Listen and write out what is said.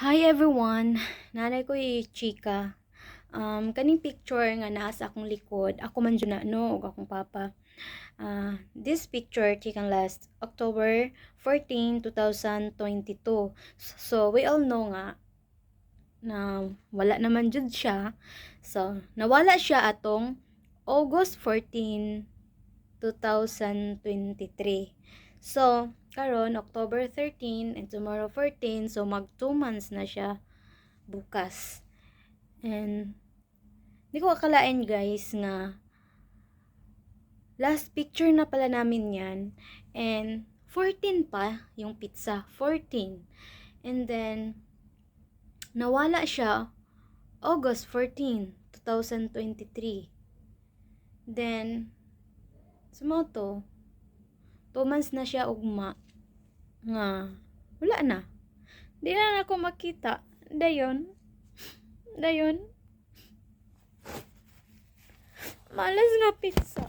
Hi everyone! Nanay ko chika. Kaning picture nga naa sa akong likod, ako man dyan na, no? Og akong papa. This picture, chikang last October 14, 2022. So, we all know nga na wala naman jud siya. So, nawala siya atong August 14, 2023. So, karon October 13 and tomorrow 14, so mag 2 months na siya bukas. And di ko akalain guys na last picture na pala namin yan, and 14 pa yung pizza, 14. And then nawala siya August 14, 2023. Then sumoto 2 months na siya ugma nga wala na. Di na ako makita. Dayon. Malas nga pizza.